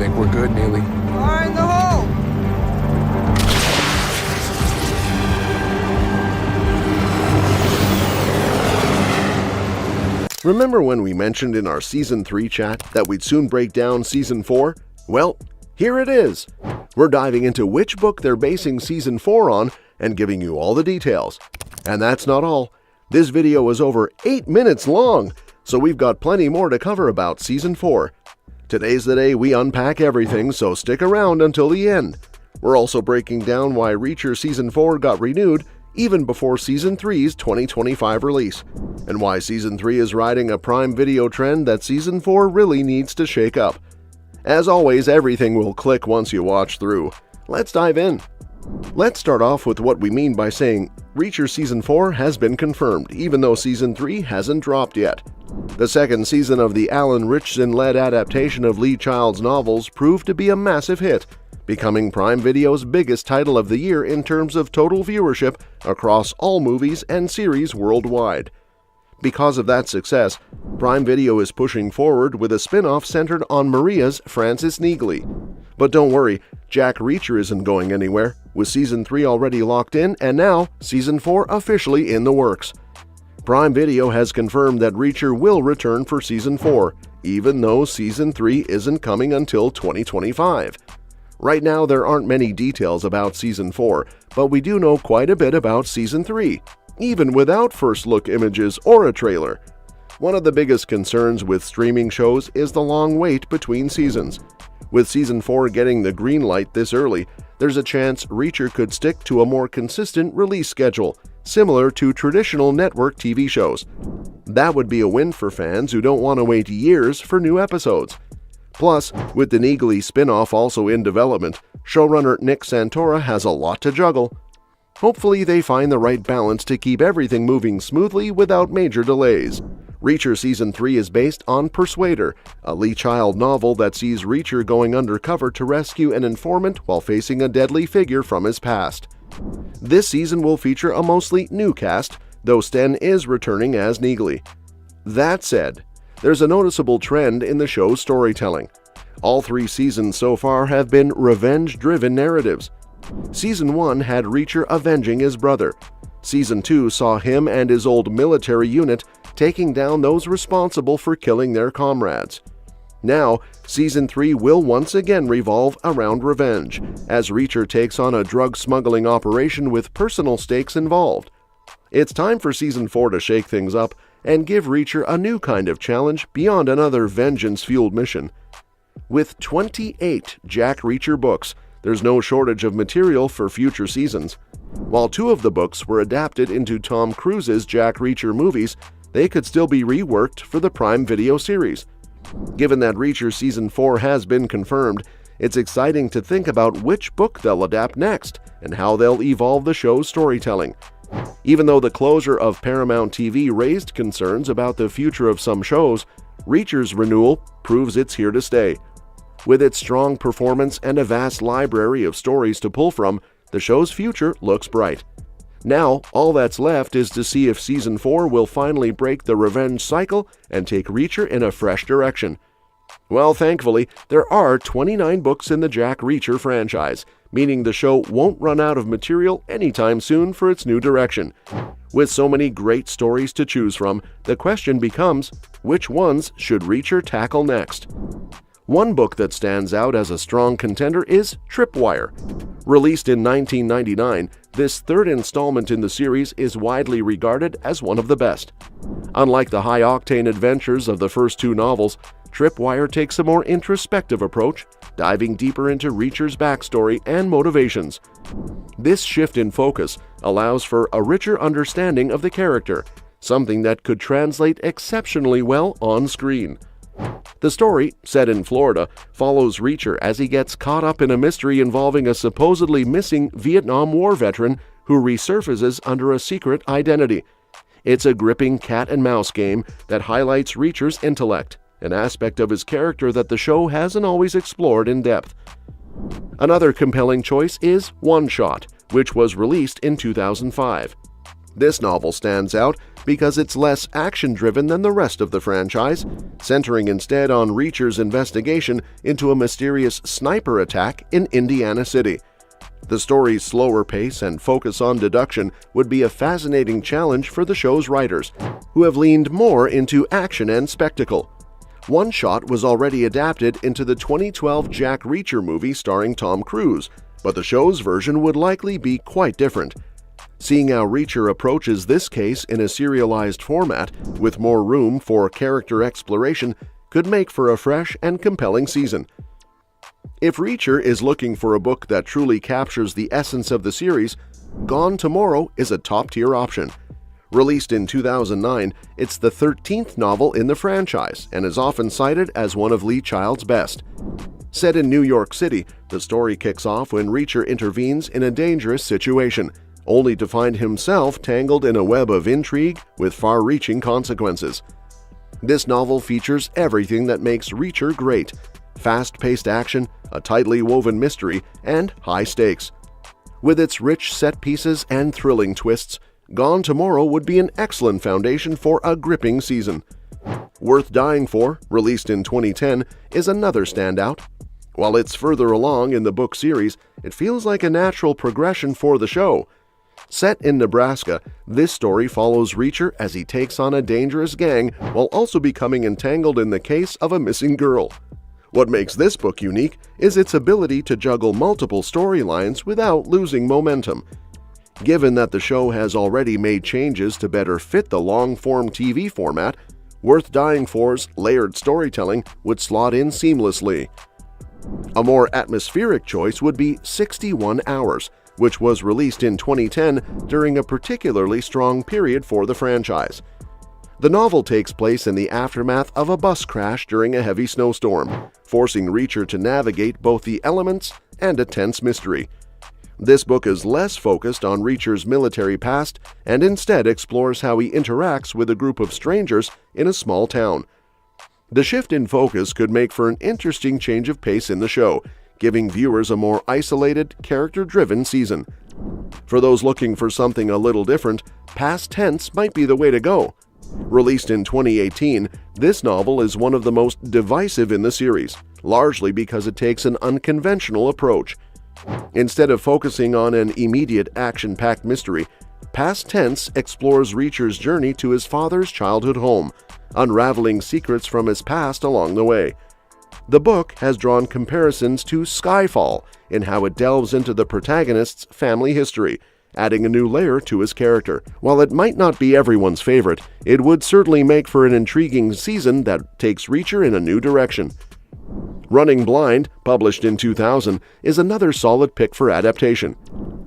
think we're good, Neely. Fire in the hole! Remember when we mentioned in our Season 3 chat that we'd soon break down Season 4? Well, here it is. We're diving into which book they're basing Season 4 on and giving you all the details. And that's not all. This video is over 8 minutes long, so we've got plenty more to cover about Season 4. Today's the day we unpack everything, so stick around until the end. We're also breaking down why Reacher Season 4 got renewed even before Season 3's 2025 release, and why Season 3 is riding a Prime Video trend that Season 4 really needs to shake up. As always, everything will click once you watch through. Let's dive in. Let's start off with what we mean by saying Reacher Season 4 has been confirmed, even though Season 3 hasn't dropped yet. The second season of the Alan Ritchson-led adaptation of Lee Child's novels proved to be a massive hit, becoming Prime Video's biggest title of the year in terms of total viewership across all movies and series worldwide. Because of that success, Prime Video is pushing forward with a spin-off centered on Maria's Frances Neagley. But don't worry, Jack Reacher isn't going anywhere, with Season 3 already locked in and now Season 4 officially in the works. Prime Video has confirmed that Reacher will return for Season 4, even though Season 3 isn't coming until 2025. Right now, there aren't many details about Season 4, but we do know quite a bit about Season 3, even without first-look images or a trailer. One of the biggest concerns with streaming shows is the long wait between seasons. With Season 4 getting the green light this early, there's a chance Reacher could stick to a more consistent release schedule, similar to traditional network TV shows. That would be a win for fans who don't want to wait years for new episodes. Plus, with the Neagley spin-off also in development, showrunner Nick Santora has a lot to juggle. Hopefully they find the right balance to keep everything moving smoothly without major delays. Reacher Season 3 is based on Persuader, a Lee Child novel that sees Reacher going undercover to rescue an informant while facing a deadly figure from his past. This season will feature a mostly new cast, though Sten is returning as Neagley. That said, there's a noticeable trend in the show's storytelling. All 3 seasons so far have been revenge-driven narratives. Season 1 had Reacher avenging his brother. Season 2 saw him and his old military unit taking down those responsible for killing their comrades. Now, Season 3 will once again revolve around revenge, as Reacher takes on a drug-smuggling operation with personal stakes involved. It's time for Season 4 to shake things up and give Reacher a new kind of challenge beyond another vengeance-fueled mission. With 28 Jack Reacher books, there's no shortage of material for future seasons. While 2 of the books were adapted into Tom Cruise's Jack Reacher movies, they could still be reworked for the Prime Video series. Given that Reacher Season 4 has been confirmed, it's exciting to think about which book they'll adapt next and how they'll evolve the show's storytelling. Even though the closure of Paramount TV raised concerns about the future of some shows, Reacher's renewal proves it's here to stay. With its strong performance and a vast library of stories to pull from, the show's future looks bright. Now, all that's left is to see if Season 4 will finally break the revenge cycle and take Reacher in a fresh direction. Well, thankfully, there are 29 books in the Jack Reacher franchise, meaning the show won't run out of material anytime soon for its new direction. With so many great stories to choose from, the question becomes, which ones should Reacher tackle next? One book that stands out as a strong contender is Tripwire. Released in 1999, this third installment in the series is widely regarded as one of the best. Unlike the high-octane adventures of the first 2 novels, Tripwire takes a more introspective approach, diving deeper into Reacher's backstory and motivations. This shift in focus allows for a richer understanding of the character, something that could translate exceptionally well on screen. The story, set in Florida, follows Reacher as he gets caught up in a mystery involving a supposedly missing Vietnam War veteran who resurfaces under a secret identity. It's a gripping cat-and-mouse game that highlights Reacher's intellect, an aspect of his character that the show hasn't always explored in depth. Another compelling choice is One Shot, which was released in 2005. This novel stands out because it's less action-driven than the rest of the franchise, centering instead on Reacher's investigation into a mysterious sniper attack in Indiana City. The story's slower pace and focus on deduction would be a fascinating challenge for the show's writers, who have leaned more into action and spectacle. One Shot was already adapted into the 2012 Jack Reacher movie starring Tom Cruise, but the show's version would likely be quite different. Seeing how Reacher approaches this case in a serialized format, with more room for character exploration, could make for a fresh and compelling season. If Reacher is looking for a book that truly captures the essence of the series, Gone Tomorrow is a top-tier option. Released in 2009, it's the 13th novel in the franchise and is often cited as one of Lee Child's best. Set in New York City, the story kicks off when Reacher intervenes in a dangerous situation, only to find himself tangled in a web of intrigue with far-reaching consequences. This novel features everything that makes Reacher great: fast-paced action, a tightly woven mystery, and high stakes. With its rich set pieces and thrilling twists, Gone Tomorrow would be an excellent foundation for a gripping season. Worth Dying For, released in 2010, is another standout. While it's further along in the book series, it feels like a natural progression for the show. Set in Nebraska, this story follows Reacher as he takes on a dangerous gang while also becoming entangled in the case of a missing girl. What makes this book unique is its ability to juggle multiple storylines without losing momentum. Given that the show has already made changes to better fit the long-form TV format, Worth Dying For's layered storytelling would slot in seamlessly. A more atmospheric choice would be 61 Hours, which was released in 2010 during a particularly strong period for the franchise. The novel takes place in the aftermath of a bus crash during a heavy snowstorm, forcing Reacher to navigate both the elements and a tense mystery. This book is less focused on Reacher's military past and instead explores how he interacts with a group of strangers in a small town. The shift in focus could make for an interesting change of pace in the show, giving viewers a more isolated, character-driven season. For those looking for something a little different, Past Tense might be the way to go. Released in 2018, this novel is one of the most divisive in the series, largely because it takes an unconventional approach. Instead of focusing on an immediate action-packed mystery, Past Tense explores Reacher's journey to his father's childhood home, unraveling secrets from his past along the way. The book has drawn comparisons to Skyfall in how it delves into the protagonist's family history, adding a new layer to his character. While it might not be everyone's favorite, it would certainly make for an intriguing season that takes Reacher in a new direction. Running Blind, published in 2000, is another solid pick for adaptation.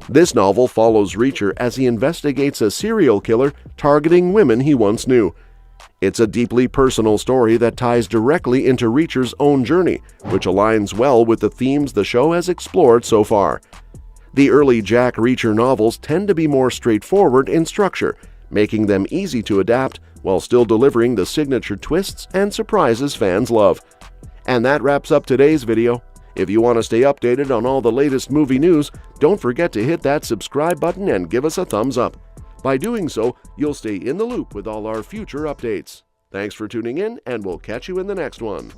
This novel follows Reacher as he investigates a serial killer targeting women he once knew. It's a deeply personal story that ties directly into Reacher's own journey, which aligns well with the themes the show has explored so far. The early Jack Reacher novels tend to be more straightforward in structure, making them easy to adapt while still delivering the signature twists and surprises fans love. And that wraps up today's video. If you want to stay updated on all the latest movie news, don't forget to hit that subscribe button and give us a thumbs up. By doing so, you'll stay in the loop with all our future updates. Thanks for tuning in, and we'll catch you in the next one.